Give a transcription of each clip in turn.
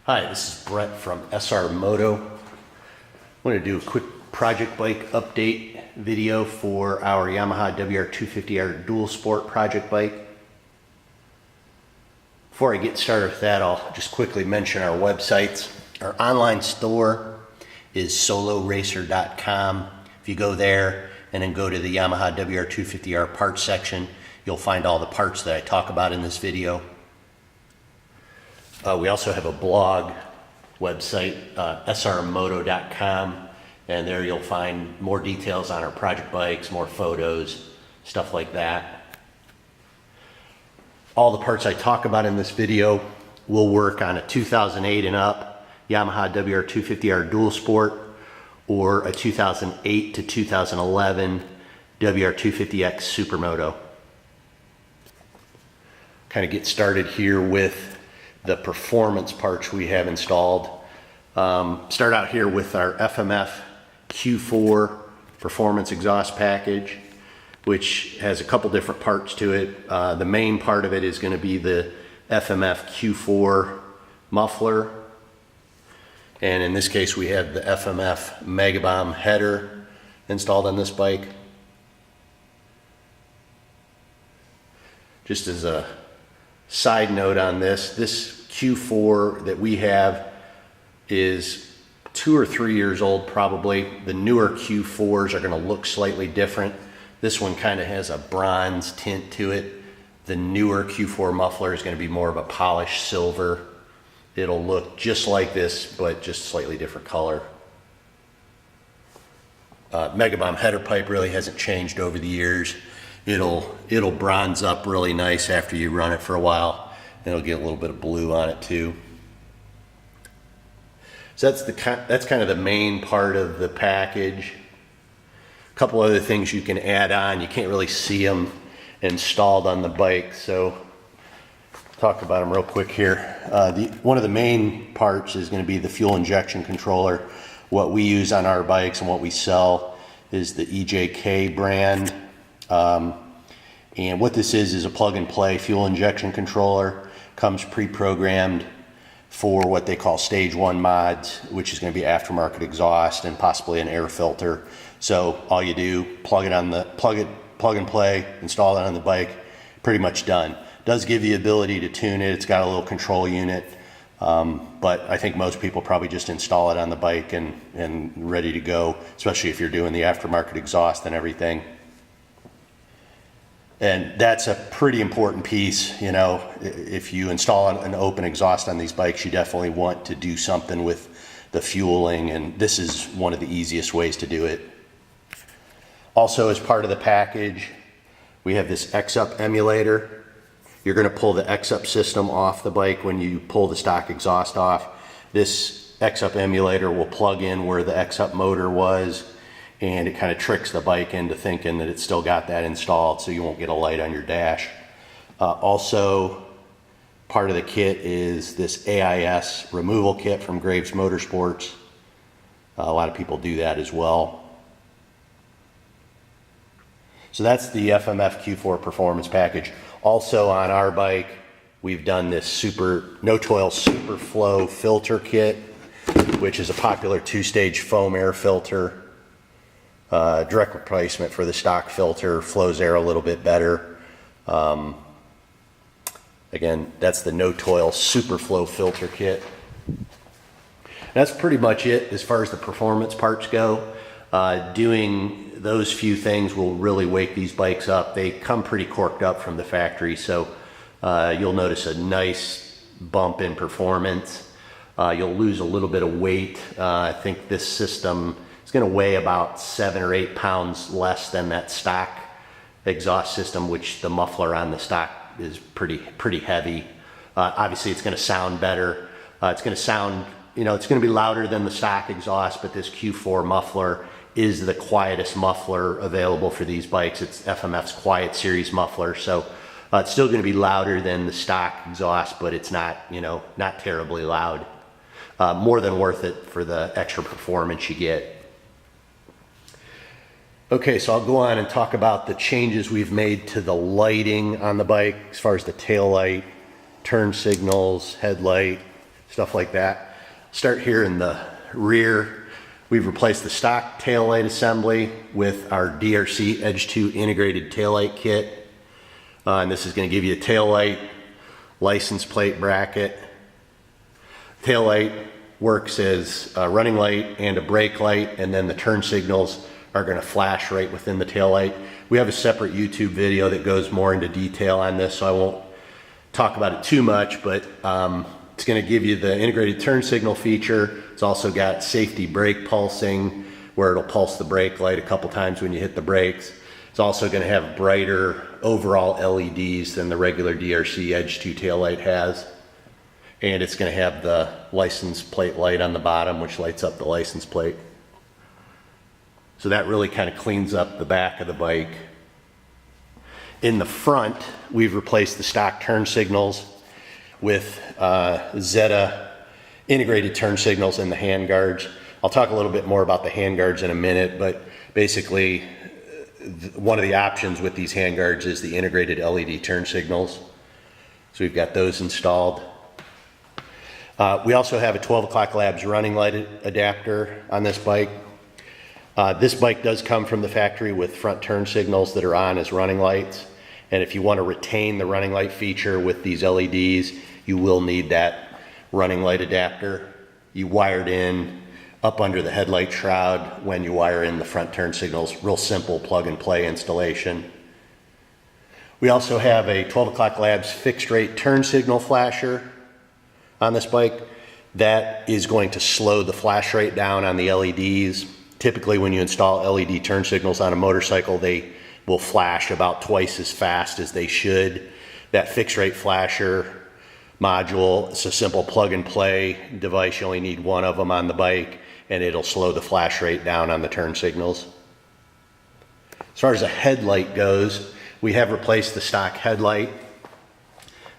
Hi, this is Brett from SR Moto. I want to do a quick project bike update video for our Yamaha WR250R dual sport project bike. Before I get started with that, I'll just quickly mention our websites. Our online store is soloracer.com. If you go there and then go to the Yamaha WR250R parts section, you'll find all the parts that I talk about in this video. We also have a blog website, srmoto.com, and there you'll find more details on our project bikes, more photos, stuff like that. All the parts I talk about in this video will work on a 2008 and up Yamaha WR250R Dual Sport or a 2008 to 2011 WR250X Supermoto. Kind of get started here with the performance parts we have installed. Start out here with our FMF Q4 performance exhaust package, which has a couple different parts to it. The main part of it is going to be the FMF Q4 muffler, and in this case we have the FMF Megabomb header installed on this bike. Just as a side note on this Q4 that we have is 2 or 3 years old probably. The newer Q4s are going to look slightly different. This one kind of has a bronze tint to it. The newer Q4 muffler is going to be more of a polished silver. It'll look just like this, but just slightly different color. Megabomb header pipe really hasn't changed over the years. It'll bronze up really nice after you run it for a while. It'll get a little bit of blue on it too. So that's kind of the main part of the package. A couple other things you can add on. You can't really see them installed on the bike, so talk about them real quick here. One of the main parts is going to be the fuel injection controller. What we use on our bikes and what we sell is the EJK brand. And what this is a plug and play fuel injection controller. Comes pre-programmed for what they call stage 1 mods, which is going to be aftermarket exhaust and possibly an air filter. So all you do, plug and play, install it on the bike, pretty much done. Does give you the ability to tune it. It's got a little control unit, but I think most people probably just install it on the bike and ready to go, especially if you're doing the aftermarket exhaust and everything. And that's a pretty important piece. You know, if you install an open exhaust on these bikes, you definitely want to do something with the fueling, and this is one of the easiest ways to do it. Also, as part of the package, we have this X-Up emulator. You're going to pull the X-Up system off the bike when you pull the stock exhaust off. This X-Up emulator will plug in where the X-Up motor was, and it kind of tricks the bike into thinking that it's still got that installed, so you won't get a light on your dash. Also, part of the kit is this AIS removal kit from Graves Motorsports. A lot of people do that as well. So that's the FMF Q4 performance package. Also on our bike, we've done this no-toil super flow filter kit, which is a popular 2-stage foam air filter. Direct replacement for the stock filter, flows air a little bit better. Again, that's the no-toil Superflow filter kit. That's pretty much it as far as the performance parts go. Doing those few things will really wake these bikes up. They come pretty corked up from the factory, so you'll notice a nice bump in performance. You'll lose a little bit of weight. I think this system it's going to weigh about 7 or 8 pounds less than that stock exhaust system, which the muffler on the stock is pretty heavy. Obviously, it's going to sound better. It's going to sound, it's going to be louder than the stock exhaust, but this Q4 muffler is the quietest muffler available for these bikes. It's FMF's Quiet Series muffler, so it's still going to be louder than the stock exhaust, but it's not, not terribly loud. More than worth it for the extra performance you get. Okay, so I'll go on and talk about the changes we've made to the lighting on the bike as far as the tail light, turn signals, headlight, stuff like that. Start here in the rear. We've replaced the stock taillight assembly with our DRC Edge 2 integrated taillight kit. And this is going to give you a taillight, license plate bracket. Taillight works as a running light and a brake light, and then the turn signals are going to flash right within the taillight. We have a separate YouTube video that goes more into detail on this, so I won't talk about it too much, but it's going to give you the integrated turn signal feature. It's also got safety brake pulsing, where it'll pulse the brake light a couple times when you hit the brakes. It's also going to have brighter overall LEDs than the regular DRC Edge 2 taillight has. And it's going to have the license plate light on the bottom, which lights up the license plate. So that really kind of cleans up the back of the bike. In the front, we've replaced the stock turn signals with Zeta integrated turn signals in the handguards. I'll talk a little bit more about the handguards in a minute, but basically one of the options with these handguards is the integrated LED turn signals. So we've got those installed. We also have a 12 O'Clock Labs running light adapter on this bike. This bike does come from the factory with front turn signals that are on as running lights. And if you want to retain the running light feature with these LEDs, you will need that running light adapter. You wire it in up under the headlight shroud when you wire in the front turn signals. Real simple plug and play installation. We also have a 12 O'Clock Labs fixed rate turn signal flasher on this bike. That is going to slow the flash rate down on the LEDs. Typically when you install LED turn signals on a motorcycle, they will flash about twice as fast as they should. That fixed rate flasher module, it's a simple plug and play device. You only need one of them on the bike, and it'll slow the flash rate down on the turn signals. As far as the headlight goes, we have replaced the stock headlight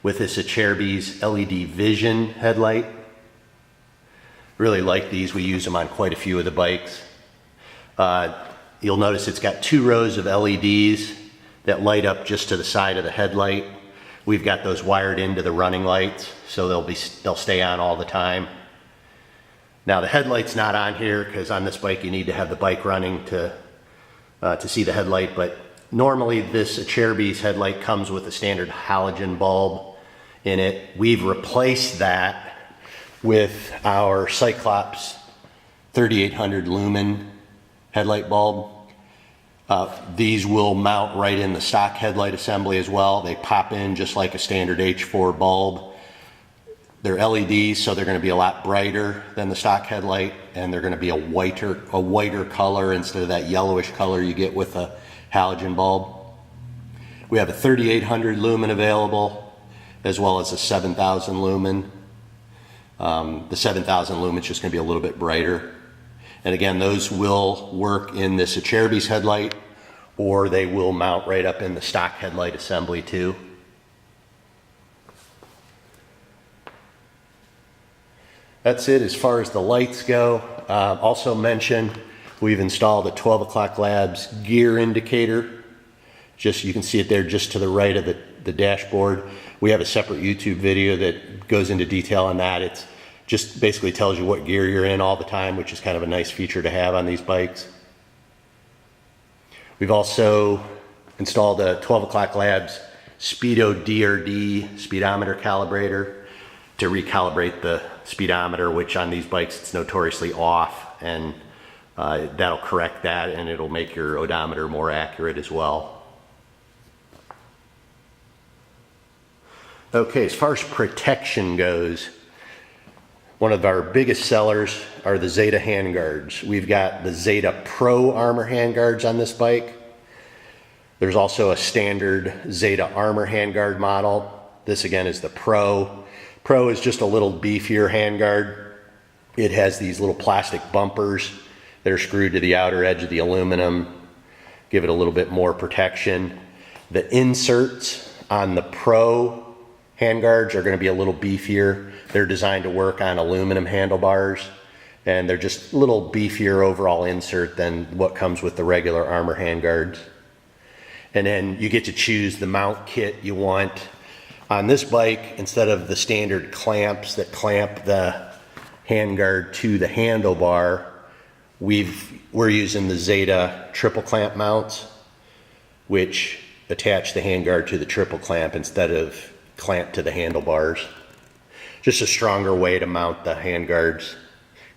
with this Acerbis LED Vision headlight. Really like these. We use them on quite a few of the bikes. You'll notice it's got 2 rows of LEDs that light up just to the side of the headlight. We've got those wired into the running lights, so they'll stay on all the time. Now the headlight's not on here because on this bike you need to have the bike running to see the headlight, but normally this Acerbis headlight comes with a standard halogen bulb in it. We've replaced that with our Cyclops 3800 lumen headlight bulb. These will mount right in the stock headlight assembly as well. They pop in just like a standard H4 bulb. They're LEDs, so they're going to be a lot brighter than the stock headlight, and they're going to be a whiter color instead of that yellowish color you get with a halogen bulb. We have a 3800 lumen available, as well as a 7000 lumen. The 7000 lumen is just going to be a little bit brighter. And again, those will work in this Acerbis headlight, or they will mount right up in the stock headlight assembly too. That's it as far as the lights go. Also mention, we've installed a 12 O'Clock Labs gear indicator. Just, you can see it there just to the right of the dashboard. We have a separate YouTube video that goes into detail on that. It's just basically tells you what gear you're in all the time, which is kind of a nice feature to have on these bikes. We've also installed a 12 O'Clock Labs Speedo DRD speedometer calibrator to recalibrate the speedometer, which on these bikes it's notoriously off, and that'll correct that, and it'll make your odometer more accurate as well. Okay, as far as protection goes, one of our biggest sellers are the Zeta handguards. We've got the Zeta Pro Armor handguards on this bike. There's also a standard Zeta Armor handguard model. This again is the Pro. Pro is just a little beefier handguard. It has these little plastic bumpers that are screwed to the outer edge of the aluminum, give it a little bit more protection. The inserts on the Pro handguards are going to be a little beefier. They're designed to work on aluminum handlebars, and they're just a little beefier overall insert than what comes with the regular Armor handguards. And then you get to choose the mount kit you want. On this bike, instead of the standard clamps that clamp the handguard to the handlebar, we're using the Zeta triple clamp mounts, which attach the handguard to the triple clamp instead of clamp to the handlebars. Just a stronger way to mount the handguards.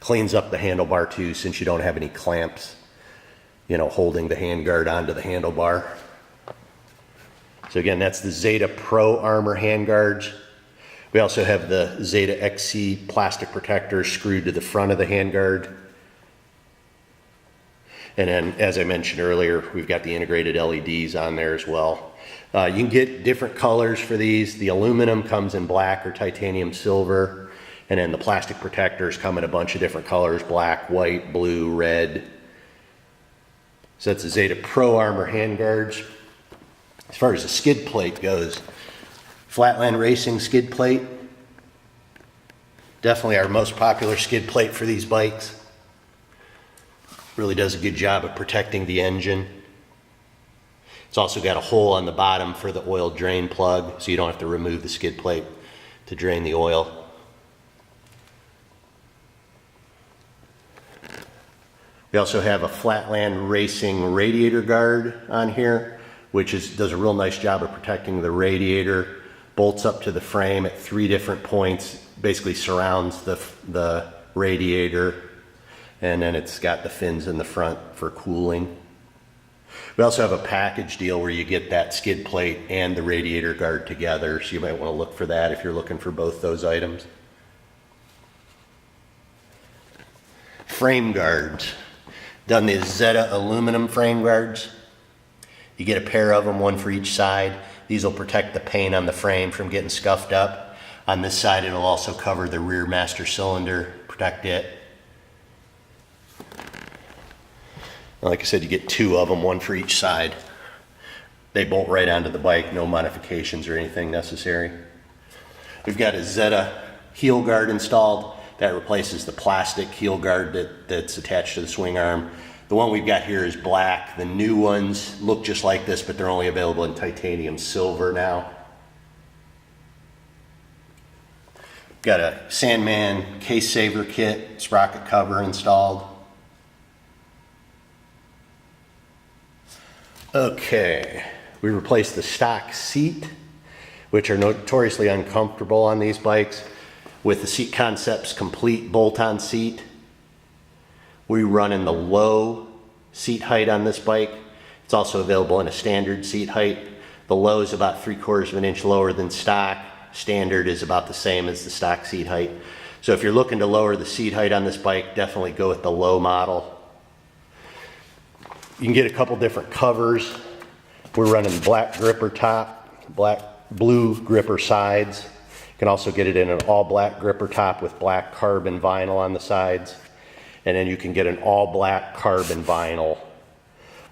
Cleans up the handlebar too, since you don't have any clamps, holding the handguard onto the handlebar. So again, that's the Zeta Pro Armor handguards. We also have the Zeta XC plastic protectors screwed to the front of the handguard. And then, as I mentioned earlier, we've got the integrated LEDs on there as well. You can get different colors for these. The aluminum comes in black or titanium silver, and then the plastic protectors come in a bunch of different colors: black, white, blue, red. So that's the Zeta Pro Armor handguards. As far as the skid plate goes, Flatland Racing skid plate, definitely our most popular skid plate for these bikes. Really does a good job of protecting the engine. It's also got a hole on the bottom for the oil drain plug, so you don't have to remove the skid plate to drain the oil. We also have a Flatland Racing radiator guard on here, which does a real nice job of protecting the radiator. Bolts up to the frame at 3 different points, basically surrounds the radiator, and then it's got the fins in the front for cooling. We also have a package deal where you get that skid plate and the radiator guard together, so you might want to look for that if you're looking for both those items. Frame guards. Done the Zeta aluminum frame guards. You get a pair of them, one for each side. These will protect the paint on the frame from getting scuffed up. On this side, it'll also cover the rear master cylinder, protect it. Like I said, you get 2 of them, one for each side. They bolt right onto the bike, no modifications or anything necessary. We've got a Zeta heel guard installed. That replaces the plastic heel guard that's attached to the swing arm. The one we've got here is black. The new ones look just like this, but they're only available in titanium silver now. Got a Sandman case saver kit, sprocket cover installed. Okay, we replaced the stock seat, which are notoriously uncomfortable on these bikes, with the Seat Concepts complete bolt-on seat. We run in the low seat height on this bike. It's also available in a standard seat height. The low is about 3/4 of an inch lower than stock. Standard is about the same as the stock seat height. So if you're looking to lower the seat height on this bike, definitely go with the low model. You can get a couple different covers. We're running black gripper top, blue gripper sides. You can also get it in an all black gripper top with black carbon vinyl on the sides. And then you can get an all black carbon vinyl.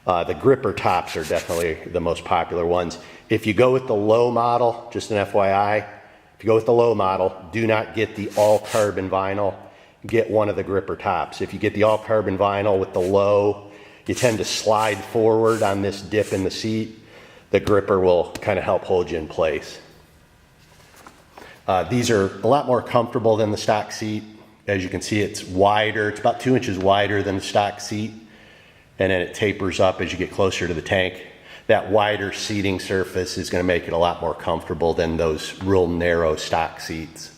The gripper tops are definitely the most popular ones. If you go with the low model, just an FYI, if you go with the low model, do not get the all carbon vinyl. Get one of the gripper tops. If you get the all carbon vinyl with the low, you tend to slide forward on this dip in the seat. The gripper will kind of help hold you in place. These are a lot more comfortable than the stock seat. As you can see, it's wider. It's about 2 inches wider than the stock seat. And then it tapers up as you get closer to the tank. That wider seating surface is going to make it a lot more comfortable than those real narrow stock seats.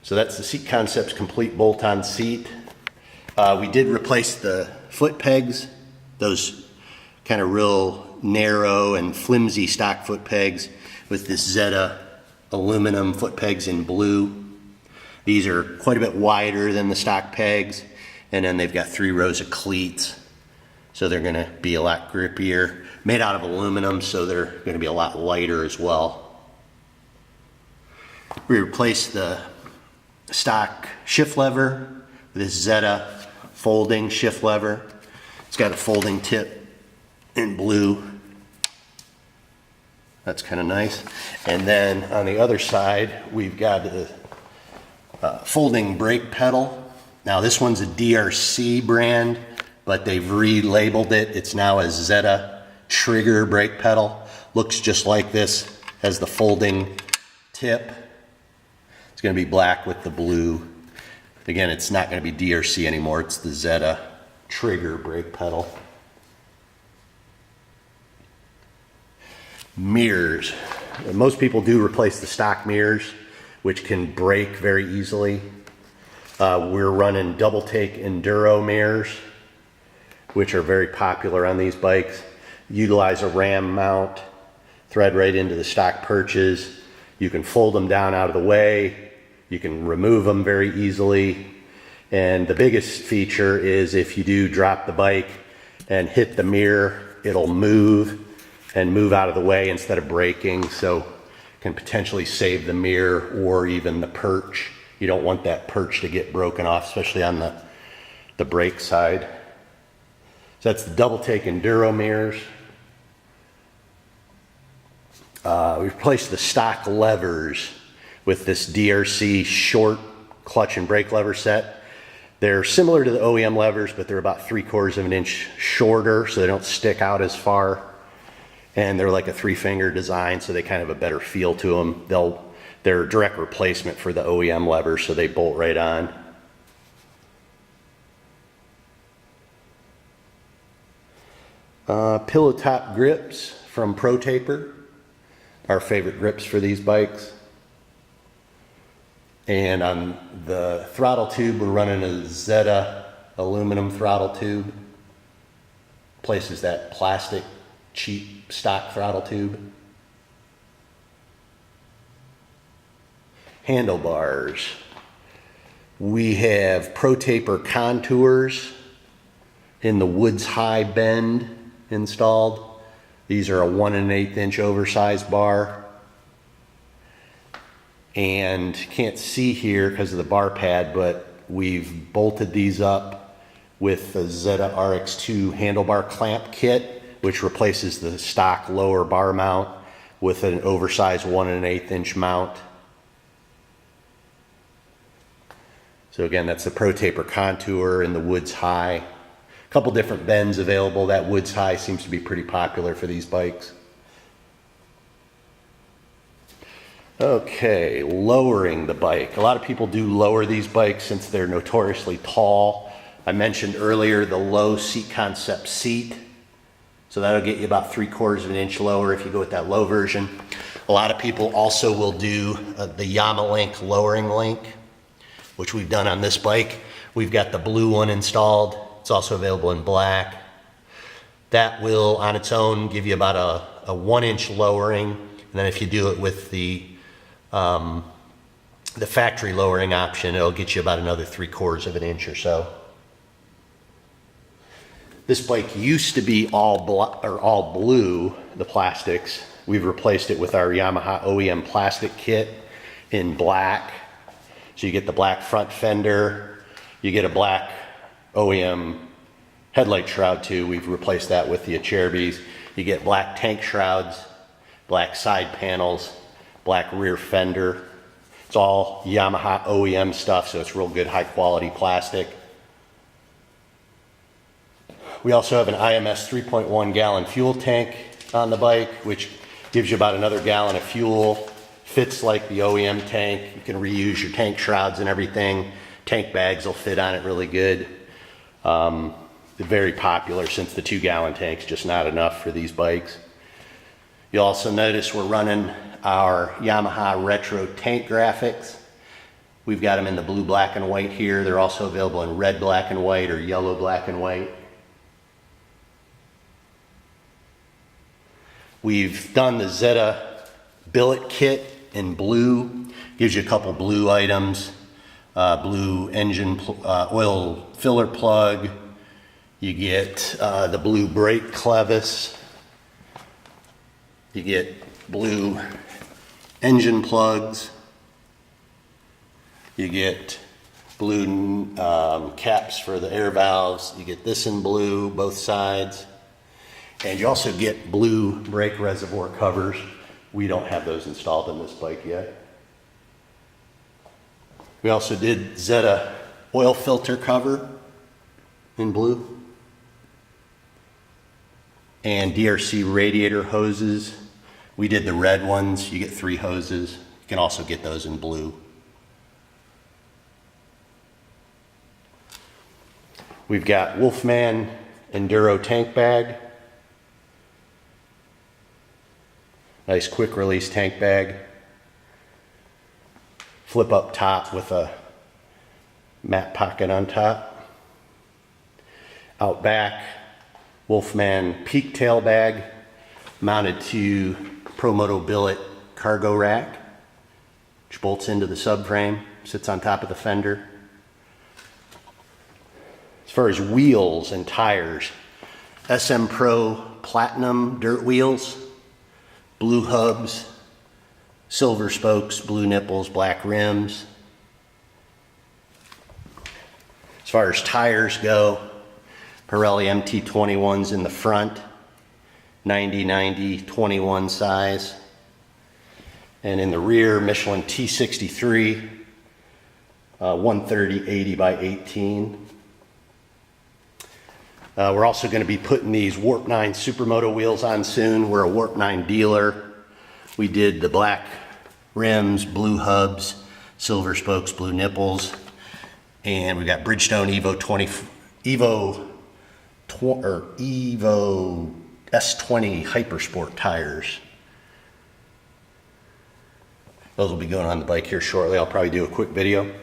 So that's the Seat Concepts complete bolt-on seat. We did replace the foot pegs, those kind of real narrow and flimsy stock foot pegs, with this Zeta aluminum foot pegs in blue. These are quite a bit wider than the stock pegs, and then they've got 3 rows of cleats, so they're going to be a lot grippier. Made out of aluminum, so they're going to be a lot lighter as well. We replaced the stock shift lever with this Zeta folding shift lever. It's got a folding tip in blue. That's kind of nice. And then on the other side, we've got the folding brake pedal. Now this one's a DRC brand, but they've relabeled it. It's now a Zeta trigger brake pedal. looks just like this, has the folding tip. It's going to be black with the blue. Again, it's not going to be DRC anymore, it's the Zeta trigger brake pedal. Mirrors. Most people do replace the stock mirrors, which can break very easily. We're running double take enduro mirrors, which are very popular on these bikes. Utilize a ram mount, thread right into the stock perches. You can fold them down out of the way. You can remove them very easily. And the biggest feature is if you do drop the bike and hit the mirror, it'll move and move out of the way instead of braking. So can potentially save the mirror or even the perch. You don't want that perch to get broken off, especially on the brake side. So that's the double take enduro mirrors. We replaced the stock levers with this DRC short clutch and brake lever set. They're similar to the OEM levers, but they're about 3/4 of an inch shorter, so they don't stick out as far. And they're like a 3-finger design, so they kind of have a better feel to them. They're a direct replacement for the OEM levers, so they bolt right on. Pillow top grips from Pro Taper, our favorite grips for these bikes. And on the throttle tube, we're running a Zeta aluminum throttle tube. Places that plastic, cheap stock throttle tube. Handlebars. We have Pro Taper contours in the Woods High bend installed. These are a 1 1/8 inch oversized bar. And can't see here because of the bar pad, but we've bolted these up with the Zeta RX2 handlebar clamp kit, which replaces the stock lower bar mount with an oversized 1 1/8 inch mount. So again, that's the Pro Taper contour in the Woods High. A couple different bends available. That Woods High seems to be pretty popular for these bikes. Okay, lowering the bike. A lot of people do lower these bikes since they're notoriously tall. I mentioned earlier the low seat concept seat. So that'll get you about 3/4 of an inch lower if you go with that low version. A lot of people also will do the Yamaha lowering link, which we've done on this bike. We've got the blue one installed. It's also available in black. That will, on its own, give you about a 1 inch lowering. And then if you do it with the factory lowering option, it'll get you about another 3/4 of an inch or so. This bike used to be all blue, the plastics. We've replaced it with our Yamaha OEM plastic kit in black. So you get the black front fender, you get a black OEM headlight shroud too. We've replaced that with the Acerbis. You get black tank shrouds, black side panels, black rear fender. It's all Yamaha OEM stuff, so it's real good, high quality plastic. We also have an IMS 3.1 gallon fuel tank on the bike, which gives you about another gallon of fuel. Fits like the OEM tank. You can reuse your tank shrouds and everything. Tank bags will fit on it really good. Very popular since the 2-gallon tank's just not enough for these bikes. You'll also notice we're running our Yamaha retro tank graphics. We've got them in the blue, black, and white here. They're also available in red, black, and white or yellow, black, and white. We've done the Zeta billet kit in blue. Gives you a couple blue items. Blue engine oil filler plug. You get the blue brake clevis. You get blue engine plugs. You get blue caps for the air valves. You get this in blue, both sides. And you also get blue brake reservoir covers. We don't have those installed in this bike yet. We also did Zeta oil filter cover in blue. And DRC radiator hoses We did the red ones. You get 3 hoses. You can also get those in blue. We've got Wolfman Enduro tank bag. Nice quick release tank bag. Flip up top with a mat pocket on top. Out back, Wolfman peak tail bag mounted to ProMoto billet cargo rack, which bolts into the subframe, sits on top of the fender. As far as wheels and tires, SM Pro Platinum dirt wheels, blue hubs, silver spokes, blue nipples, black rims. As far as tires go, Pirelli MT21s in the front, 90/90/21 size. And in the rear, Michelin T63, 130/80/18. We're also going to be putting these Warp 9 Supermoto wheels on soon. We're a Warp 9 dealer. We did the black rims, blue hubs, silver spokes, blue nipples, and we got Bridgestone Evo S20 Hypersport tires. Those will be going on the bike here shortly. I'll probably do a quick video.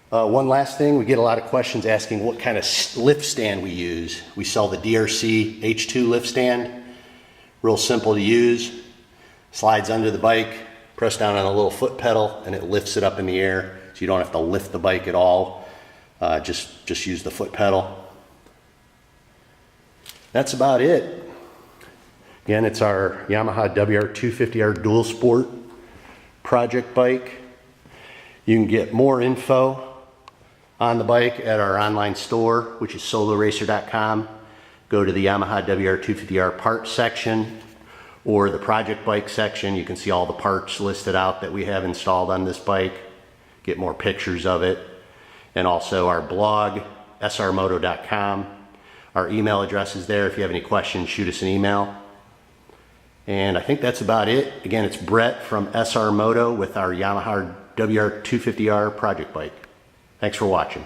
One last thing, we get a lot of questions asking what kind of lift stand we use. We sell the DRC H2 lift stand. Real simple to use. Slides under the bike, press down on a little foot pedal, and it lifts it up in the air. So you don't have to lift the bike at all. Just use the foot pedal. That's about it. Again, it's our Yamaha WR250R dual sport project bike. You can get more info on the bike at our online store, which is soloracer.com. Go to the Yamaha WR250R parts section or the project bike section. You can see all the parts listed out that we have installed on this bike. Get more pictures of it. And also our blog, srmoto.com. Our email address is there. If you have any questions, shoot us an email. And I think that's about it. Again, it's Brett from SR Moto with our Yamaha WR250R project bike. Thanks for watching.